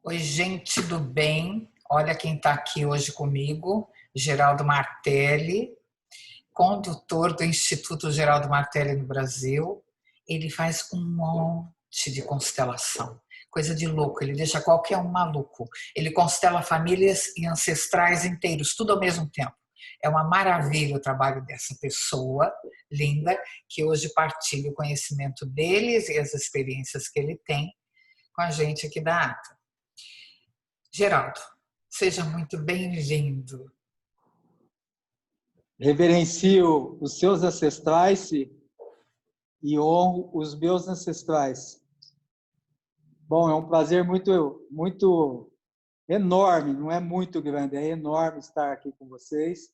Oi, gente do bem. Olha quem está aqui hoje comigo, Geraldo Martelli, condutor do Instituto Geraldo Martelli no Brasil. Ele faz um monte de constelação, coisa de louco, ele deixa qualquer um maluco. Ele constela famílias e ancestrais inteiros, tudo ao mesmo tempo. É uma maravilha o trabalho dessa pessoa linda, que hoje partilha o conhecimento deles e as experiências que ele tem com a gente aqui da ATA. Geraldo, seja muito bem-vindo. Reverencio os seus ancestrais e honro os meus ancestrais. Bom, é um prazer muito enorme, não é muito grande, é enorme estar aqui com vocês,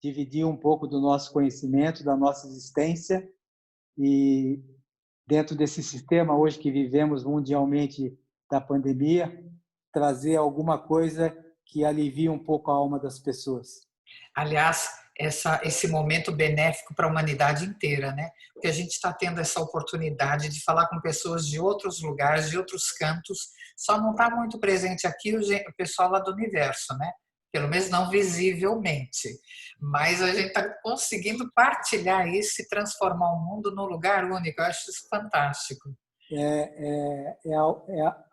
dividir um pouco do nosso conhecimento, da nossa existência e dentro desse sistema hoje que vivemos mundialmente da pandemia, trazer alguma coisa que alivie um pouco a alma das pessoas. Aliás, esse momento benéfico para a humanidade inteira, né? Porque a gente está tendo essa oportunidade de falar com pessoas de outros lugares, de outros cantos, só não está muito presente aqui o pessoal lá do universo, né? Pelo menos não visivelmente. Mas a gente está conseguindo partilhar isso e transformar o mundo num lugar único. Eu acho isso fantástico.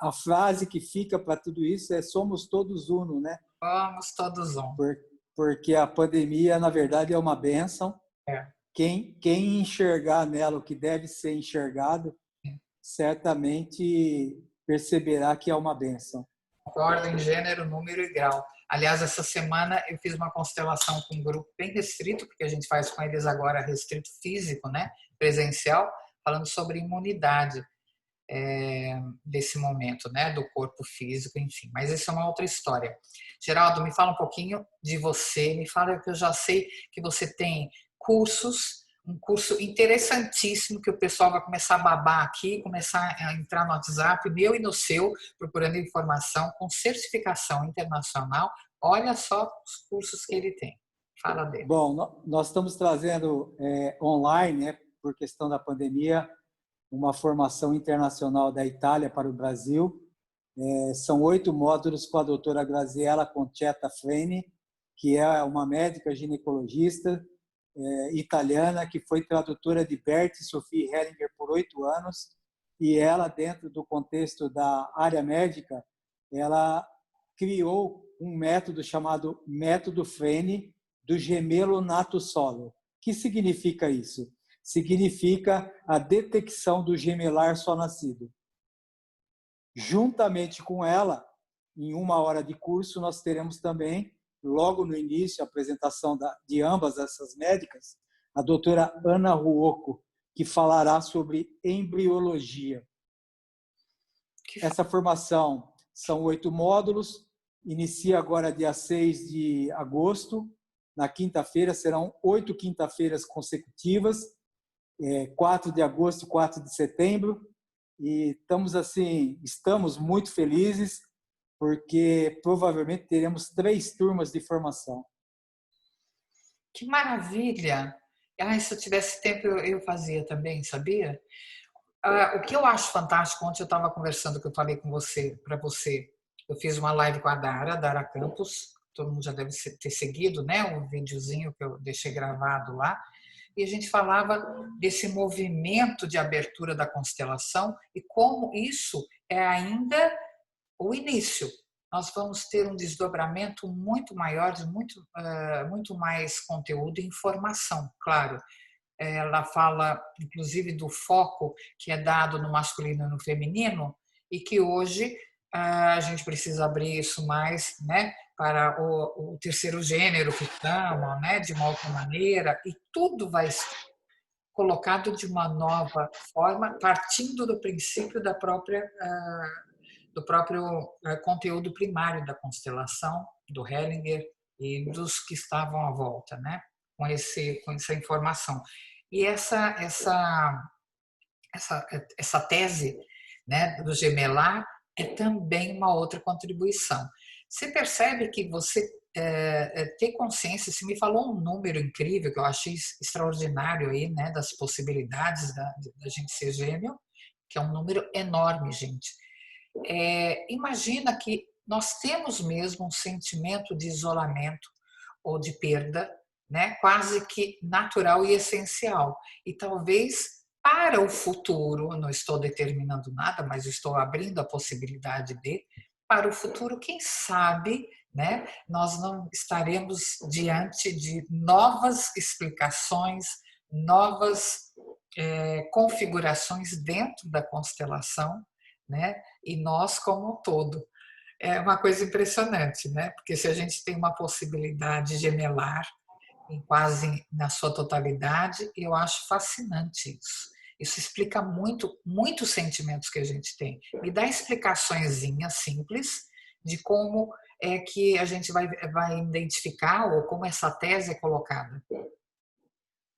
A frase que fica para tudo isso é somos todos uno, né? Vamos todos um. Porque a pandemia, na verdade, é uma bênção. É. Quem enxergar nela o que deve ser enxergado, certamente perceberá que é uma bênção. Concordo em gênero, número e grau. Aliás, essa semana eu fiz uma constelação com um grupo bem restrito, porque a gente faz com eles agora restrito físico, né? Presencial, falando sobre imunidade desse momento, né? Do corpo físico, enfim. Mas isso é uma outra história. Geraldo, me fala um pouquinho de você, me fala que eu já sei que você tem cursos, um curso interessantíssimo que o pessoal vai começar a babar aqui, começar a entrar no WhatsApp, meu e no seu, procurando informação com certificação internacional. Olha só os cursos que ele tem. Fala dele. Bom, nós estamos trazendo online, né, por questão da pandemia, uma formação internacional da Itália para o Brasil. São 8 módulos com a doutora Graziella Concetta Freni, que é uma médica ginecologista italiana, que foi tradutora de Berti Sophie Hellinger por 8 anos, e ela, dentro do contexto da área médica, ela criou um método chamado Método Freni do gemelo nato solo. O que significa isso? Significa a detecção do gemelar só nascido. Juntamente com ela, em 1 hora de curso, nós teremos também, logo no início, a apresentação de ambas essas médicas, a doutora Ana Ruocco, que falará sobre embriologia. Essa formação são 8 módulos, inicia agora dia 6 de agosto, na quinta-feira, serão 8 quinta-feiras consecutivas, 4 de agosto e 4 de setembro, e estamos muito felizes, porque provavelmente teremos 3 turmas de formação. Que maravilha! Se eu tivesse tempo eu fazia também, sabia? O que eu acho fantástico, ontem eu estava conversando, que eu falei com você, para você, eu fiz uma live com a Dara Campos, todo mundo já deve ter seguido, né? Um videozinho que eu deixei gravado lá, e a gente falava desse movimento de abertura da constelação e como isso é ainda o início. Nós vamos ter um desdobramento muito maior, de muito mais conteúdo e informação, claro. Ela fala, inclusive, do foco que é dado no masculino e no feminino e que hoje a gente precisa abrir isso mais, né, para o terceiro gênero que chamam, né, de uma outra maneira, e tudo vai ser colocado de uma nova forma, partindo do princípio do próprio conteúdo primário da constelação, do Hellinger e dos que estavam à volta, né, com essa informação. E essa tese, né, do gemelar é também uma outra contribuição. Você percebe que você ter consciência, você me falou um número incrível que eu achei extraordinário aí, né, das possibilidades da gente ser gêmeo, que é um número enorme, gente. Imagina que nós temos mesmo um sentimento de isolamento ou de perda, né? Quase que natural e essencial. E talvez para o futuro, não estou determinando nada, mas estou abrindo a possibilidade de, para o futuro, quem sabe, né? Nós não estaremos diante de novas explicações, novas configurações dentro da constelação, né? E nós como um todo. É uma coisa impressionante, né? Porque se a gente tem uma possibilidade gemelar em quase na sua totalidade, eu acho fascinante isso. Isso explica muito, muitos sentimentos que a gente tem. Me dá explicaçõezinhas simples de como é que a gente vai identificar ou como essa tese é colocada.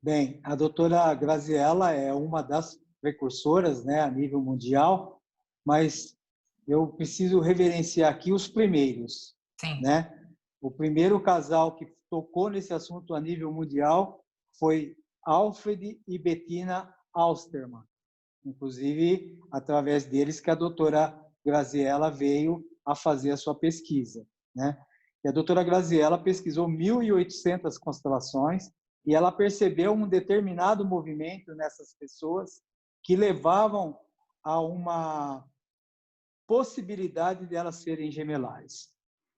Bem, a doutora Graziella é uma das precursoras, né, a nível mundial, mas eu preciso reverenciar aqui os primeiros, Sim. né? O primeiro casal que tocou nesse assunto a nível mundial foi Alfred e Bettina Austerman. Inclusive, através deles que a doutora Graziella veio a fazer a sua pesquisa, né? E a doutora Graziella pesquisou 1.800 constelações e ela percebeu um determinado movimento nessas pessoas que levavam a uma possibilidade de elas serem gemelares.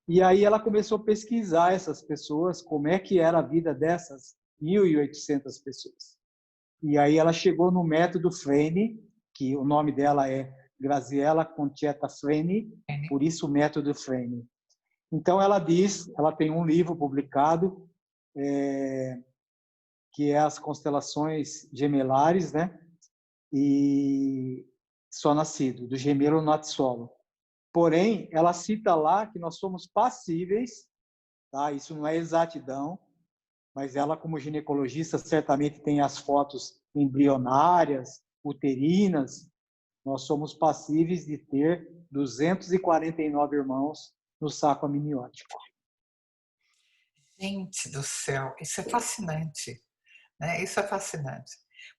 E aí ela começou a pesquisar essas pessoas, como é que era a vida dessas 1.800 pessoas. E aí ela chegou no método Frene, que o nome dela é Graziella Concetta Frene, por isso o método Frene. Então ela diz, ela tem um livro publicado, que é As Constelações Gemelares, né? E Só Nascido, do gemelo not solo. Porém, ela cita lá que nós somos passíveis, tá? Isso não é exatidão, mas ela, como ginecologista, certamente tem as fotos embrionárias, uterinas. Nós somos passíveis de ter 249 irmãos no saco amniótico. Gente do céu, isso é fascinante, né? Isso é fascinante,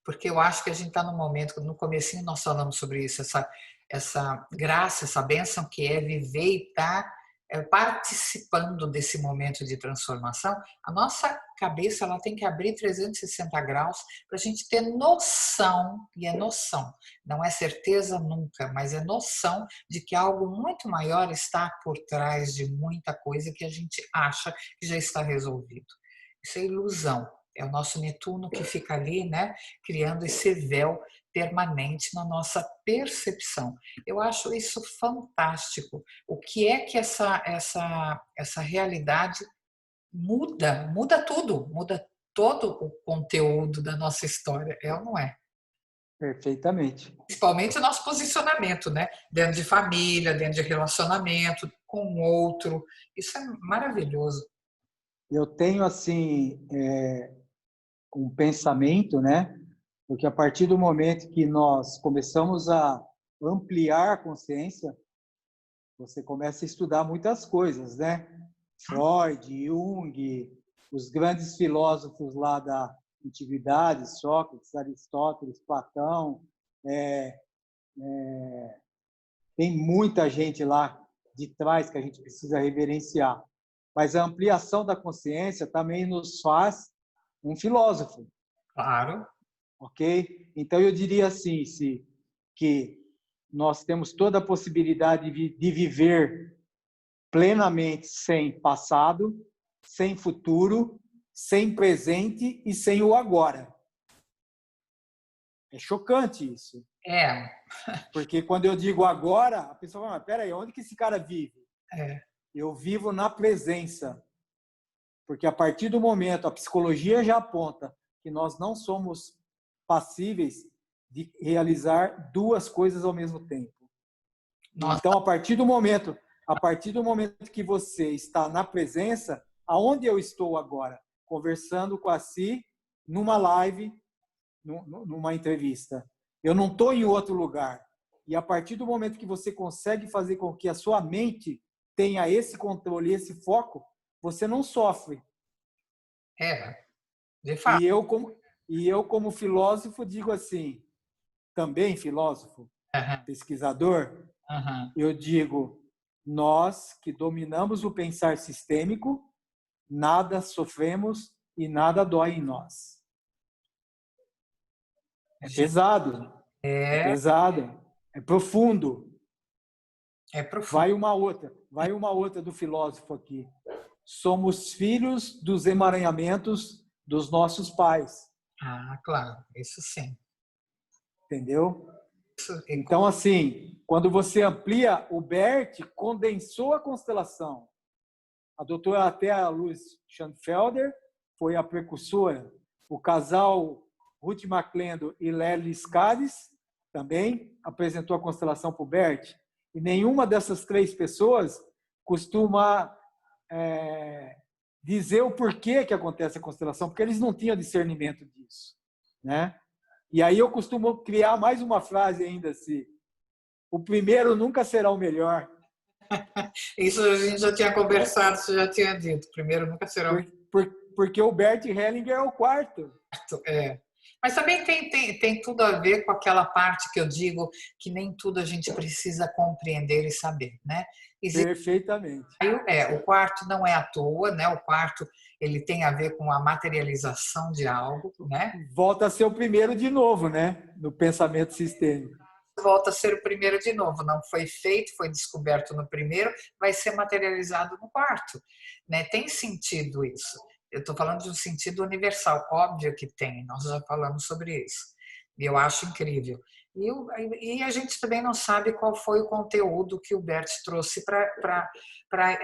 porque eu acho que a gente está num momento, no comecinho nós falamos sobre isso, essa graça, essa bênção que é viver e estar participando desse momento de transformação. A nossa cabeça ela tem que abrir 360 graus para a gente ter noção, e é noção, não é certeza nunca, mas é noção de que algo muito maior está por trás de muita coisa que a gente acha que já está resolvido. Isso é ilusão. É o nosso Netuno que fica ali, né, criando esse véu permanente na nossa percepção. Eu acho isso fantástico. O que é que essa realidade muda tudo, muda todo o conteúdo da nossa história, é ou não é? Perfeitamente. Principalmente o nosso posicionamento, né? Dentro de família, dentro de relacionamento, com o outro. Isso é maravilhoso. Eu tenho, assim, um pensamento, né? Porque a partir do momento que nós começamos a ampliar a consciência, você começa a estudar muitas coisas, né? Freud, Jung, os grandes filósofos lá da antiguidade, Sócrates, Aristóteles, Platão, tem muita gente lá de trás que a gente precisa reverenciar. Mas a ampliação da consciência também nos faz um filósofo, Claro. ok? Então eu diria assim, que nós temos toda a possibilidade de viver plenamente sem passado, sem futuro, sem presente e sem o agora. É chocante isso. É. Porque quando eu digo agora, a pessoa fala, mas peraí, onde que esse cara vive? É. Eu vivo na presença. Porque a partir do momento, a psicologia já aponta que nós não somos passíveis de realizar duas coisas ao mesmo tempo. Nossa. Então, a partir do momento que você está na presença, aonde eu estou agora? Conversando com a Si, numa live, numa entrevista. Eu não estou em outro lugar. E a partir do momento que você consegue fazer com que a sua mente tenha esse controle, esse foco, você não sofre. De fato. E eu como filósofo, digo assim, também filósofo, Uhum. pesquisador, Aham. Eu digo, nós que dominamos o pensar sistêmico, nada sofremos e nada dói em nós. É pesado, é É, pesado, é profundo. é profundo. Vai uma outra do filósofo aqui. Somos filhos dos emaranhamentos dos nossos pais, Ah, claro, isso sim. entendeu? Isso, Então, assim, quando você amplia, o Bert condensou a constelação. A doutora Atea Luz Schanfelder foi a precursora. O casal Ruth McClendon e Leslie Scades também apresentou a constelação para o Bert. E nenhuma dessas três pessoas costuma dizer o porquê que acontece a constelação, porque eles não tinham discernimento disso, né? E aí eu costumo criar mais uma frase ainda assim: o primeiro nunca será o melhor. isso a gente já tinha conversado, você já tinha dito. Primeiro nunca será o Porque o Bert Hellinger é o quarto. quarto. É. Mas também tem tudo a ver com aquela parte que eu digo que nem tudo a gente precisa compreender e saber, né? Existe, Perfeitamente. o quarto não é à toa, né? O quarto ele tem a ver com a materialização de algo, né? Volta a ser o primeiro de novo, né? No pensamento sistêmico. Volta a ser o primeiro de novo. Não foi feito, foi descoberto no primeiro, vai ser materializado no quarto. Né? Tem sentido isso. Eu estou falando de um sentido universal, óbvio que tem, nós já falamos sobre isso. E eu acho incrível. E a gente também não sabe qual foi o conteúdo que o Bert trouxe para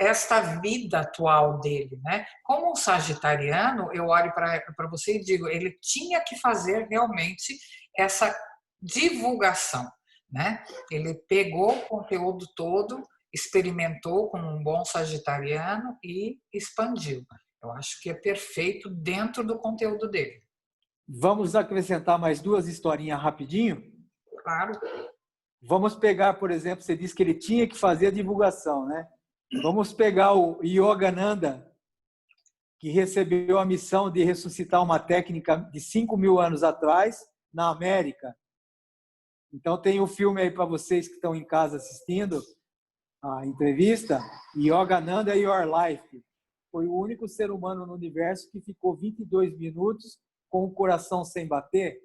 esta vida atual dele. Né? Como um sagitariano, eu olho para você e digo, ele tinha que fazer realmente essa divulgação. Né? Ele pegou o conteúdo todo, experimentou como um bom sagitariano e expandiu. Eu acho que é perfeito dentro do conteúdo dele. Vamos acrescentar mais duas historinhas rapidinho? Claro. Vamos pegar, por exemplo, você disse que ele tinha que fazer a divulgação, né? Vamos pegar o Yogananda, que recebeu a missão de ressuscitar uma técnica de 5.000 anos atrás na América. Então tem um filme aí para vocês que estão em casa assistindo a entrevista, Yogananda Your Life. Foi o único ser humano no universo que ficou 22 minutos com o coração sem bater,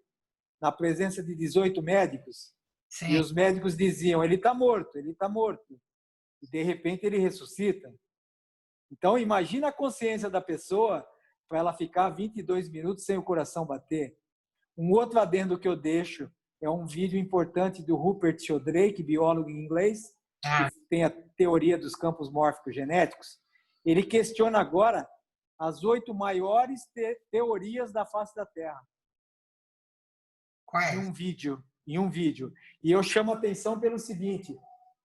na presença de 18 médicos. Sim. E os médicos diziam, ele está morto, ele está morto. E de repente ele ressuscita. Então imagina a consciência da pessoa para ela ficar 22 minutos sem o coração bater. Um outro adendo que eu deixo é um vídeo importante do Rupert Sheldrake, biólogo em inglês, que tem a teoria dos campos mórficos genéticos. Ele questiona agora as 8 maiores teorias da face da Terra. Qual é? Em um vídeo. E eu chamo a atenção pelo seguinte: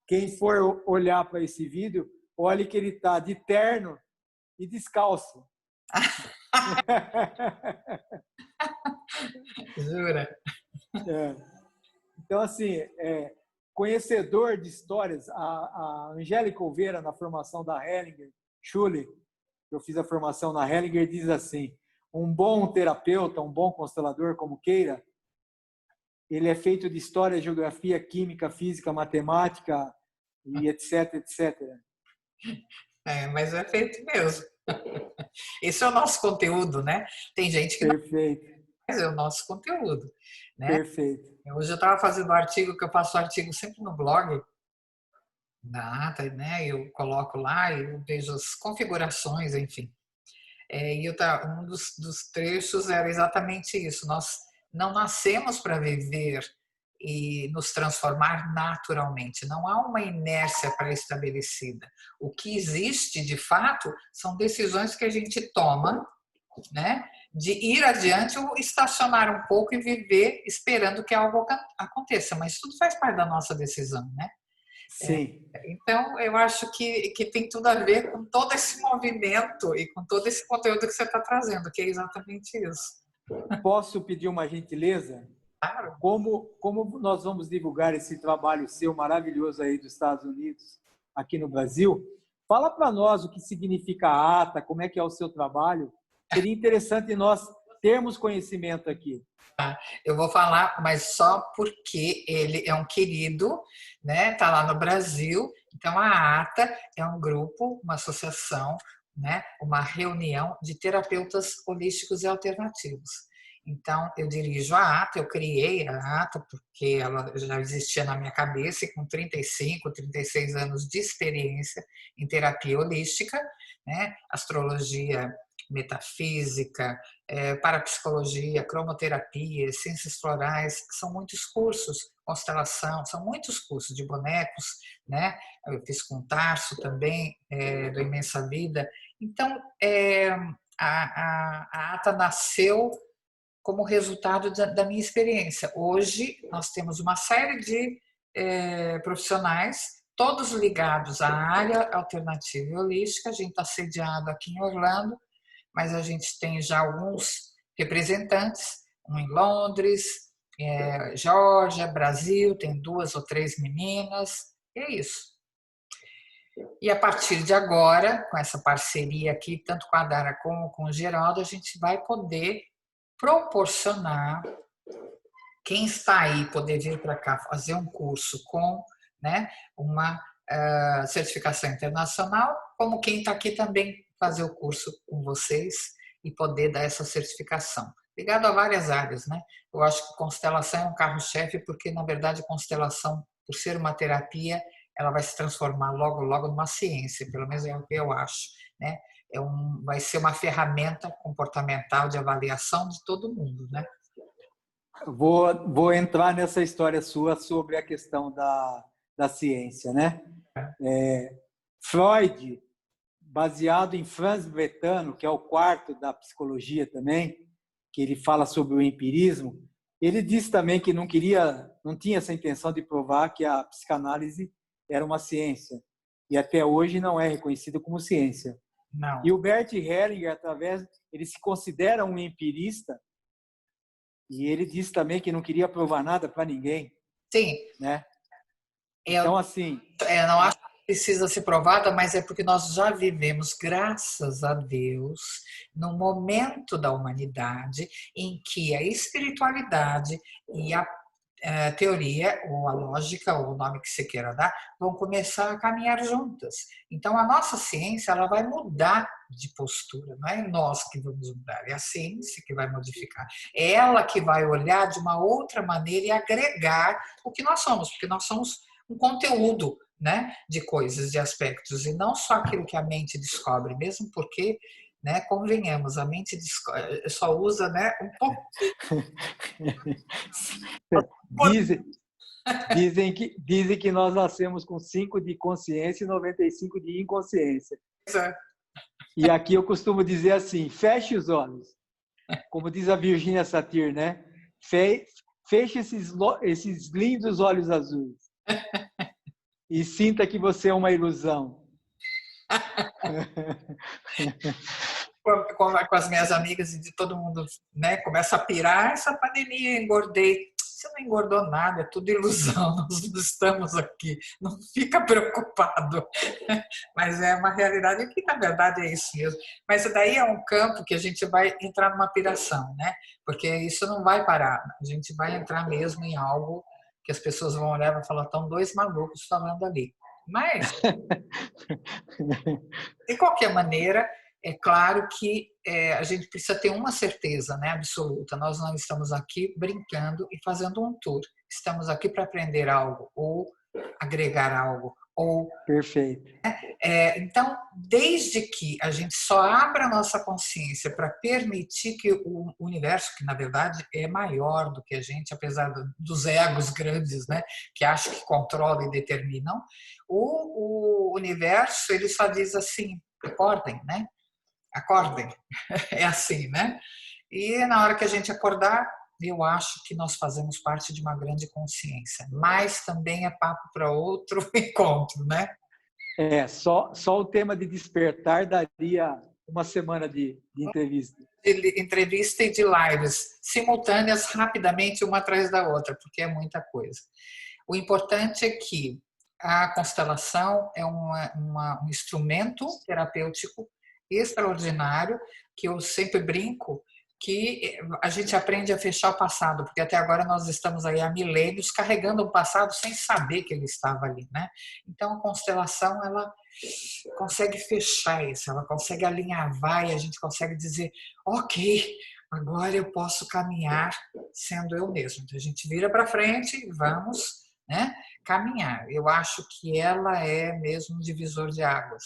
quem for olhar para esse vídeo, olhe que ele está de terno e descalço. Jura? É. Então, assim, conhecedor de histórias, a Angélica Oliveira, na formação da Hellinger, Schule, eu fiz a formação na Hellinger, diz assim: um bom terapeuta, um bom constelador, como queira, ele é feito de história, geografia, química, física, matemática e etc, etc. Mas é feito mesmo. Esse é o nosso conteúdo, né? Tem gente que não Perfeito. faz, é o nosso conteúdo, né? Perfeito. Hoje eu estava fazendo um artigo, que eu faço artigo sempre no blog, da ata, né? Eu coloco lá e eu vejo as configurações, enfim. E um dos trechos era exatamente isso. Nós não nascemos para viver e nos transformar naturalmente. Não há uma inércia pré-estabelecida. O que existe, de fato, são decisões que a gente toma, né? De ir adiante ou estacionar um pouco e viver esperando que algo aconteça. Mas tudo faz parte da nossa decisão, né? Sim. Então, eu acho que tem tudo a ver com todo esse movimento e com todo esse conteúdo que você está trazendo, que é exatamente isso. Posso pedir uma gentileza? Claro. Como nós vamos divulgar esse trabalho seu maravilhoso aí dos Estados Unidos, aqui no Brasil? Fala para nós o que significa a ata, como é que é o seu trabalho. Seria interessante nós termos conhecimento aqui. Eu vou falar, mas só porque ele é um querido, né? Está lá no Brasil. Então, a ATA é um grupo, uma associação, né? Uma reunião de terapeutas holísticos e alternativos. Então, eu dirijo a ATA, eu criei a ATA porque ela já existia na minha cabeça e com 35, 36 anos de experiência em terapia holística, né? Astrologia metafísica, parapsicologia, cromoterapia, ciências florais, são muitos cursos, constelação, são muitos cursos de bonecos, né? Eu fiz com Tarso também, do Imensa Vida. Então, a ATA nasceu como resultado da minha experiência. Hoje, nós temos uma série de profissionais, todos ligados à área alternativa e holística. A gente está sediado aqui em Orlando, mas a gente tem já alguns representantes, um em Londres, Geórgia, Brasil, tem 2 ou 3 meninas, e é isso. E a partir de agora, com essa parceria aqui, tanto com a Dara como com o Geraldo, a gente vai poder proporcionar quem está aí poder vir para cá fazer um curso com, né, uma certificação internacional, como quem está aqui também fazer o curso com vocês e poder dar essa certificação. Ligado a várias áreas, né? Eu acho que constelação é um carro-chefe porque, na verdade, constelação, por ser uma terapia, ela vai se transformar logo, logo numa ciência, pelo menos é o que eu acho, né? Vai ser uma ferramenta comportamental de avaliação de todo mundo, né? Vou entrar nessa história sua sobre a questão da ciência, né? Freud, baseado em Franz Brentano, que é o quarto da psicologia também, que ele fala sobre o empirismo, ele disse também que não tinha essa intenção de provar que a psicanálise era uma ciência, e até hoje não é reconhecido como ciência. Não. E o Bert Hellinger, ele se considera um empirista, e ele disse também que não queria provar nada para ninguém. Sim. Né? Então, assim... Eu não acho que precisa ser provada, mas é porque nós já vivemos, graças a Deus, num momento da humanidade em que a espiritualidade e a teoria, ou a lógica, ou o nome que você queira dar, vão começar a caminhar juntas. Então, a nossa ciência ela vai mudar de postura, não é nós que vamos mudar, é a ciência que vai modificar. É ela que vai olhar de uma outra maneira e agregar o que nós somos, porque nós somos um conteúdo, né, de coisas, de aspectos, e não só aquilo que a mente descobre, mesmo porque, né, convenhamos, a mente só usa, né, um pouco. Dizem que nós nascemos com 5 de consciência e 95 de inconsciência. Exato. E aqui eu costumo dizer assim, feche os olhos. Como diz a Virginia Satir, né? Feche esses lindos olhos azuis. E sinta que você é uma ilusão. Com as minhas amigas e de todo mundo, né, começa a pirar, essa pandemia, engordei. Você não engordou nada, é tudo ilusão, nós não estamos aqui, não fica preocupado. Mas é uma realidade que, na verdade, é isso mesmo. Mas daí é um campo que a gente vai entrar numa piração, né? Porque isso não vai parar, a gente vai entrar mesmo em algo que as pessoas vão olhar e vão falar, estão 2 malucos falando ali. Mas, de qualquer maneira, é claro que a gente precisa ter uma certeza, né, absoluta. Nós não estamos aqui brincando e fazendo um tour. Estamos aqui para aprender algo, ou agregar algo. Perfeito. Então, desde que a gente só abra a nossa consciência para permitir que o universo, que na verdade é maior do que a gente, apesar dos egos grandes, né, que acham que controlam e determinam, o universo ele só diz assim, acordem, né? Acordem, é assim, né? E na hora que a gente acordar, eu acho que nós fazemos parte de uma grande consciência, mas também é papo para outro encontro, né? Só o tema de despertar daria uma semana de entrevista. De entrevista e de lives simultâneas, rapidamente, uma atrás da outra, porque é muita coisa. O importante é que a constelação é um instrumento terapêutico extraordinário, que eu sempre brinco que a gente aprende a fechar o passado, porque até agora nós estamos aí há milênios carregando o passado sem saber que ele estava ali, né? Então a constelação ela consegue fechar isso, ela consegue alinhavar e a gente consegue dizer, ok, agora eu posso caminhar sendo eu mesmo. Então a gente vira para frente e vamos, né, caminhar. Eu acho que ela é mesmo um divisor de águas.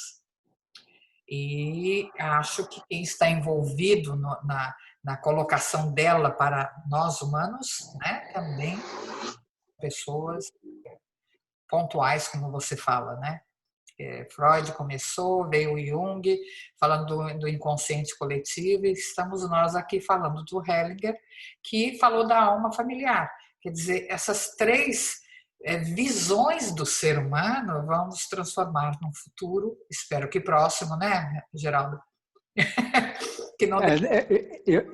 E acho que quem está envolvido na colocação dela para nós humanos, né, também pessoas pontuais, como você fala, né? Freud começou, veio o Jung, falando do inconsciente coletivo, e estamos nós aqui falando do Hellinger, que falou da alma familiar. Quer dizer, essas três visões do ser humano vão nos transformar num futuro, espero que próximo, né, Geraldo? Que não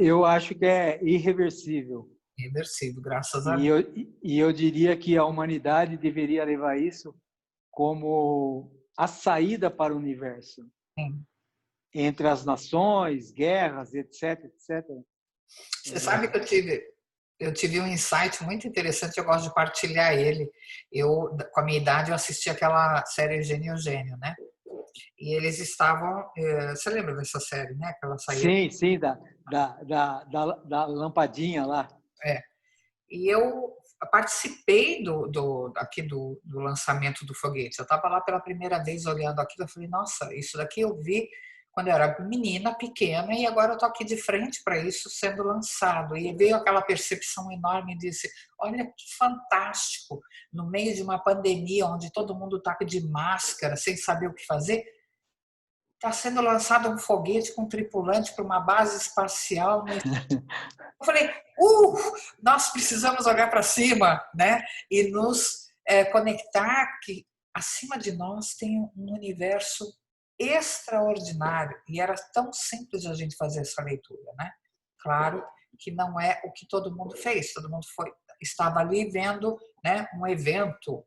eu acho que é irreversível. Irreversível, graças a E Deus. eu, e eu diria que a humanidade deveria levar isso como a saída para o universo. Sim. Entre as nações, guerras, etc, etc. Você sabe que eu tive um insight muito interessante, eu gosto de partilhar ele. Eu, com a minha idade, eu assisti aquela série Gênio e Gênio, né? E eles estavam. Você lembra dessa série, né? Que ela saía. Sim, sim, da lampadinha lá. É. E eu participei aqui do lançamento do foguete. Eu estava lá pela primeira vez olhando aquilo, eu falei, nossa, isso daqui eu vi quando eu era menina, pequena, e agora eu estou aqui de frente para isso sendo lançado. E veio aquela percepção enorme e disse, olha que fantástico, no meio de uma pandemia onde todo mundo está de máscara, sem saber o que fazer, está sendo lançado um foguete com tripulante para uma base espacial. Eu falei, nós precisamos olhar para cima, né? E nos conectar que acima de nós tem um universo extraordinário. E era tão simples a gente fazer essa leitura, né? Claro que não é o que todo mundo fez. Todo mundo estava ali vendo, né, um evento,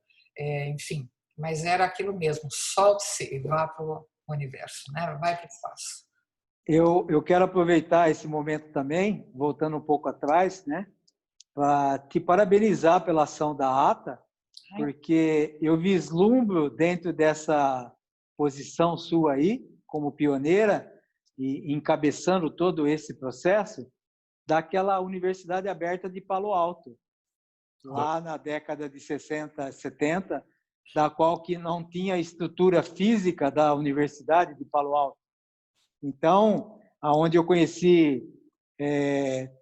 enfim. Mas era aquilo mesmo. Solte-se e vá para o universo, né? Vai para o espaço. Eu quero aproveitar esse momento também, voltando um pouco atrás, né, para te parabenizar pela ação da ATA, porque eu vislumbro dentro dessa posição sua aí, como pioneira e encabeçando todo esse processo, daquela Universidade Aberta de Palo Alto, lá na década de 60, 70, da qual que não tinha estrutura física da Universidade de Palo Alto. Então, aonde eu conheci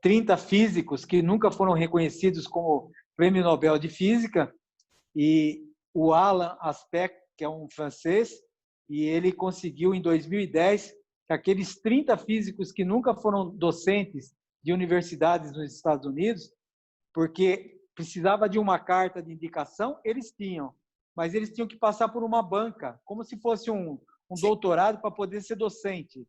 30 físicos que nunca foram reconhecidos como Prêmio Nobel de Física, e o Alain Aspect, que é um francês, e ele conseguiu, em 2010, que aqueles 30 físicos que nunca foram docentes de universidades nos Estados Unidos, porque precisava de uma carta de indicação, eles tinham, mas eles tinham que passar por uma banca, como se fosse um doutorado para poder ser docente.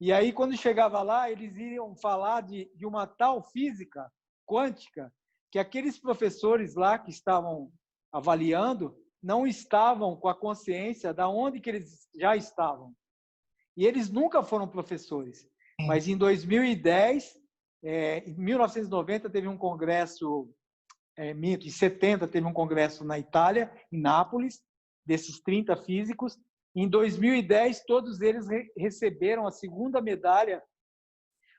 E aí, quando chegava lá, eles iriam falar de uma tal física quântica que aqueles professores lá que estavam avaliando não estavam com a consciência de onde que eles já estavam. E eles nunca foram professores. Mas em 2010, em 1990, teve um congresso, em 70 teve um congresso na Itália, em Nápoles, desses 30 físicos. Em 2010, todos eles receberam a segunda medalha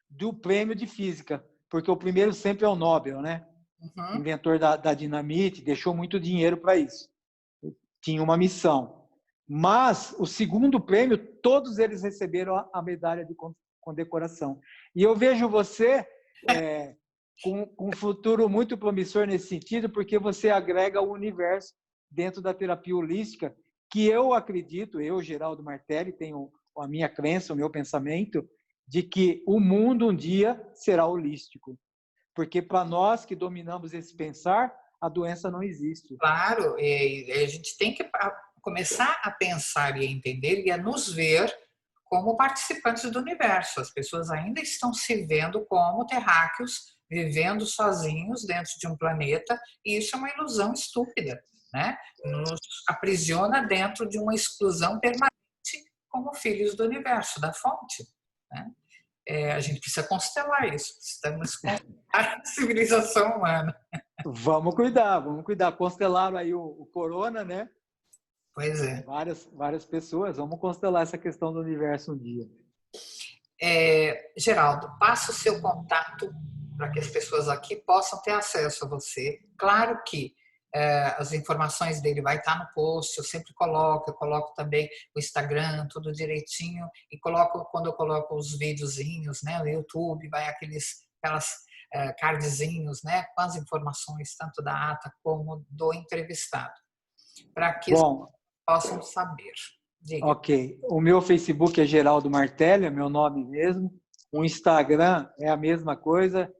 do prêmio de física, porque o primeiro sempre é o Nobel, né? Uhum. Inventor da dinamite, deixou muito dinheiro para isso. Tinha uma missão. Mas o segundo prêmio, todos eles receberam a medalha de condecoração. E eu vejo você com um futuro muito promissor nesse sentido, porque você agrega o universo dentro da terapia holística, que eu acredito, eu, Geraldo Martelli, tenho a minha crença, o meu pensamento, de que o mundo um dia será holístico. Porque para nós que dominamos esse pensar, a doença não existe. Claro, e a gente tem que começar a pensar e a entender e a nos ver como participantes do universo. As pessoas ainda estão se vendo como terráqueos, vivendo sozinhos dentro de um planeta, e isso é uma ilusão estúpida, né? Nos aprisiona dentro de uma exclusão permanente como filhos do universo, da fonte, né? a gente precisa constelar isso. Precisamos constelar a civilização humana. Vamos cuidar, vamos cuidar. Constelaram aí o corona, né? Pois é. Várias pessoas. Vamos constelar essa questão do universo um dia. Geraldo, passa o seu contato para que as pessoas aqui possam ter acesso a você. Claro que as informações dele vai estar no post, eu sempre coloco, também o Instagram, tudo direitinho, e quando eu coloco os videozinhos, né, no YouTube, vai aquelas cardzinhos, né, com as informações tanto da ata como do entrevistado, para que as pessoas possam saber. Diga. Ok. O meu Facebook é Geraldo Martelli, é meu nome mesmo. O Instagram é a mesma coisa,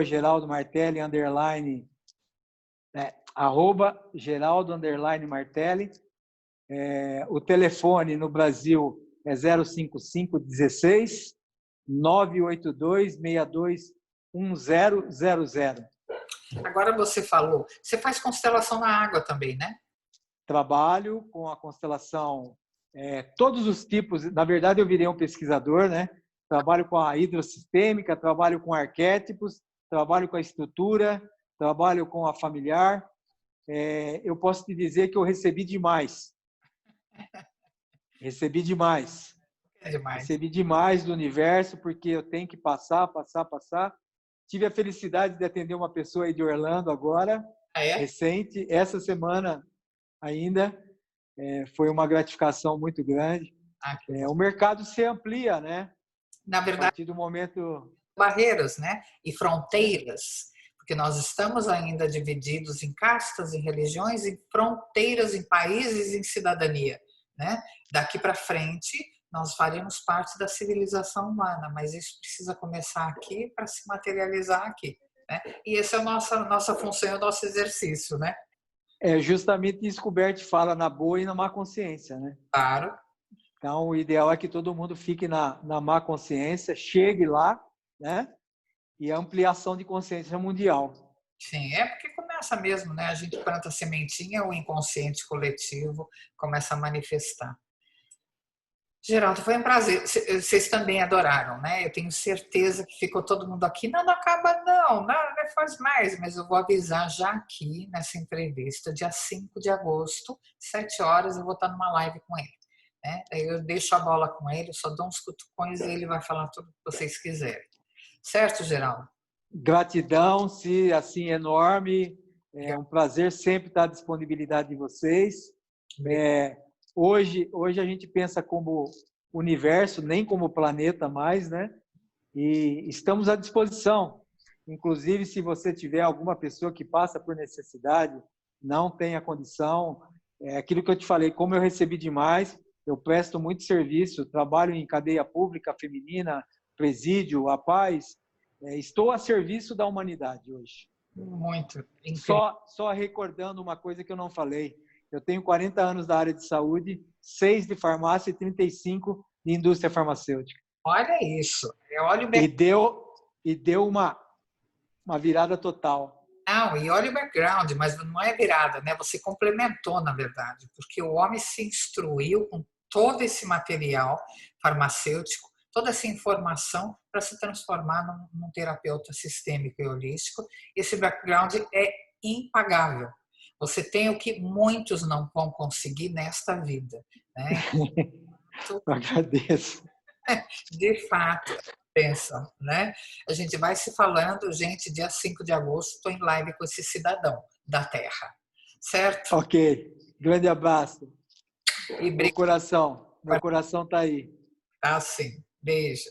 @Geraldo Martelli, @Geraldo Martelli. O telefone no Brasil é 055 16 982 62 1000. Agora você falou, você faz constelação na água também, né? Trabalho com a constelação, todos os tipos. Na verdade, eu virei um pesquisador, né? Trabalho com a hidrossistêmica, trabalho com arquétipos, trabalho com a estrutura, trabalho com a familiar. Eu posso te dizer que eu recebi demais. Recebi demais. Recebi demais do universo, porque eu tenho que passar. Tive a felicidade de atender uma pessoa aí de Orlando agora, recente, essa semana ainda. Foi uma gratificação muito grande. O mercado se amplia, né? Na verdade, a partir do momento... barreiras, né? E fronteiras, porque nós estamos ainda divididos em castas, em religiões, em fronteiras, em países, em cidadania, né? Daqui para frente, nós faremos parte da civilização humana, mas isso precisa começar aqui para se materializar aqui, né? E essa é a nossa função, o nosso exercício, né? É justamente isso que o Bert fala, na boa e na má consciência, né? Claro. Então, o ideal é que todo mundo fique na má consciência, chegue lá, né? E a ampliação de consciência mundial. Sim, porque começa mesmo, né? A gente planta a sementinha, o inconsciente coletivo começa a manifestar. Geraldo, foi um prazer. Vocês também adoraram, né? Eu tenho certeza que ficou todo mundo aqui. Não acaba não, faz mais, mas eu vou avisar já aqui nessa entrevista, dia 5 de agosto, 7 horas, eu vou estar numa live com ele. Né? Eu deixo a bola com ele, só dou uns cutucões e ele vai falar tudo que vocês quiserem. Certo, Geraldo? Gratidão, se assim, enorme. É um prazer sempre estar à disponibilidade de vocês. Hoje a gente pensa como universo, nem como planeta mais, né? E estamos à disposição. Inclusive, se você tiver alguma pessoa que passa por necessidade, não tem a condição, aquilo que eu te falei, como eu recebi demais, eu presto muito serviço, trabalho em cadeia pública feminina, presídio, a paz, estou a serviço da humanidade hoje. Muito. Só recordando uma coisa que eu não falei. Eu tenho 40 anos da área de saúde, 6 de farmácia e 35 de indústria farmacêutica. Olha isso. E deu uma virada total. Não, e olha o background, mas não é virada, né? Você complementou, na verdade, porque o homem se instruiu com todo esse material farmacêutico, toda essa informação para se transformar num terapeuta sistêmico e holístico. Esse background é impagável. Você tem o que muitos não vão conseguir nesta vida. Né? Eu agradeço. De fato, pensa, né? A gente vai se falando, gente, dia 5 de agosto, estou em live com esse cidadão da Terra, certo? Ok, grande abraço. E meu coração está aí. Tá sim, beijo.